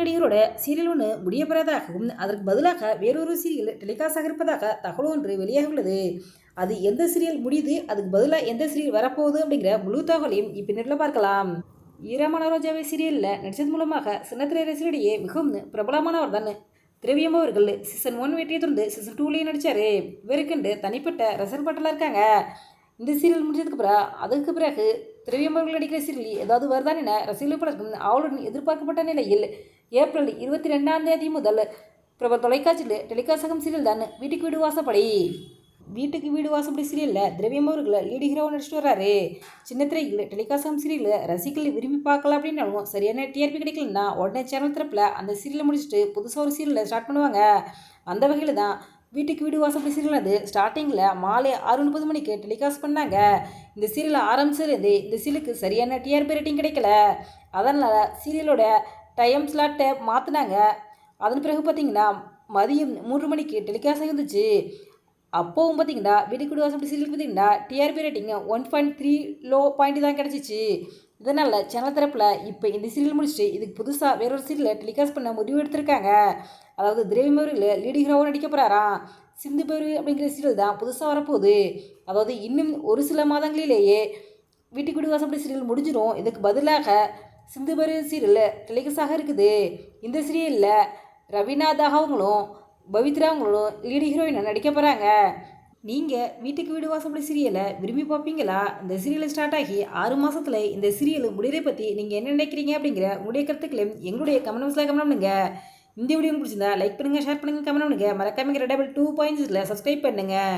நடிகரோட serial ஒன்று முடிய பெறதாகவும் அதற்கு பதிலாக வேறொரு சீரியல் டெலிகாஸ்ட் ஆக இருப்பதாக தகவல் ஒன்று வெளியாக உள்ளது. அது எந்த சீரியல் முடியுது, அதுக்கு பதிலாக எந்த சீரியல் வரப்போகுது அப்படிங்கிற முழு தகவலையும் இப்போ நேரில் பார்க்கலாம். ஈரமான ரோஜாவை சீரியலில் நடித்தது மூலமாக சின்னத்திரை ரசிகரிடையே மிகவும் பிரபலமானவர் தான் திரவியம் அவர்கள். சீசன் 1 வெற்றியை தொடர்ந்து சீசன் 2லேயும் நடித்தார். இவருக்குண்டு தனிப்பட்ட ரசல் பட்டலாம் இருக்காங்க. இந்த சீரியல் முடிஞ்சதுக்கப்புறம் அதுக்கு பிறகு திரவியம் அவர்கள் நடிக்கிற சீரியல் ஏதாவது வருதான் என ரசிகர்கள் பலருக்கும் அவளுடன் எதிர்பார்க்கப்பட்ட நிலையில் ஏப்ரல் 22 முதல் பிரபல தொலைக்காட்சியில் டெலிகாஸ்ட் ஆகும் சீரியல் தான் வீட்டுக்கு வீடு வாசப்படி. வீட்டுக்கு வீடு வாசப்படி சீரியலில் திரவியம் அவர்கள் லீடு ஹீரோவை நடிச்சிட்டு வர்றாரு. சின்னத்திரையில் டெலிகாஸ்ட் ஆகும் சீரியலில் ரசிகர்கள் விரும்பி பார்க்கலாம் அப்படின்னாலும் சரியான டிஆர்பி கிடைக்கலன்னா உடனே சேனல் தரப்பில் அந்த சீரியலை முடிச்சுட்டு புதுசாக ஒரு சீரியலை ஸ்டார்ட் பண்ணுவாங்க. அந்த வகையில் தான் வீட்டுக்கு வீடு வாசப்படி சீரியல் அது ஸ்டார்டிங்கில் மாலை 6:30 மணிக்கு டெலிகாஸ்ட் பண்ணாங்க. இந்த சீரியலை ஆரம்பிச்சிருந்து இந்த சீரியலுக்கு சரியான டிஆர்பி ரேட்டிங் கிடைக்கல. அதனால் சீரியலோட டைம் ஸ்லாட்டை மாற்றினாங்க. அதன் பிறகு பார்த்திங்கன்னா மதியம் 3 மணிக்கு டெலிகாஸ்ட் இருந்துச்சு. அப்போவும் பார்த்திங்கன்னா வீட்டுக்கு வீடு வாசப்படி சீரியல் பார்த்திங்கன்னா டிஆர்பி ரேட்டிங் 1.3 லோ பாயிண்ட் தான் கிடச்சிச்சு. இதனால் சேனல் தரப்பில் இப்போ இந்த சீரியல் முடிச்சுட்டு இதுக்கு புதுசாக வேறொரு சீரியலை டெலிகாஸ்ட் பண்ண முடிவு எடுத்திருக்காங்க. அதாவது திரவியம் அவர்கள் லீடு ஹீரோவாக நடிக்க போகிறாராம். சிந்து பேரு அப்படிங்கிற சீரியல் தான் புதுசாக வரப்போகுது. அதாவது இன்னும் ஒரு சில மாதங்களிலேயே வீட்டுக்கு வீடு வாசப்படி சீரியல் முடிஞ்சிடும். இதுக்கு பதிலாக சிந்து பேரு சீரியல் டெலிகாஸ்டாக இருக்குது. இந்த சீரியலில் ரவீனாதாக அவங்களும் பவித்ரா அவங்களும் லீடு ஹீரோயினாக நடிக்க போகிறாங்க. நீங்கள் வீட்டுக்கு வீடு வாசப்படி சீரியலை விரும்பி பார்ப்பீங்களா? இந்த சீரியல் ஸ்டார்ட் ஆகி 6 மாதத்தில் இந்த சீரியல் முடிவை பற்றி நீங்கள் என்ன நினைக்கிறீங்க அப்படிங்கிற உங்களுடைய கருத்துக்களையும் எங்களுடைய கமெண்ட் பாக்ஸில் கமெண்ட் பண்ணுங்கள். இந்த வீடியோ பிடிச்சிருந்தா லைக் பண்ணுங்கள், ஷேர் பண்ணுங்கள், கமெண்ட் பண்ணுங்கள். மறக்காம ரெடபிள் 2 பாயிண்ட்ஸில் சப்ஸ்கிரைப் பண்ணுங்கள்.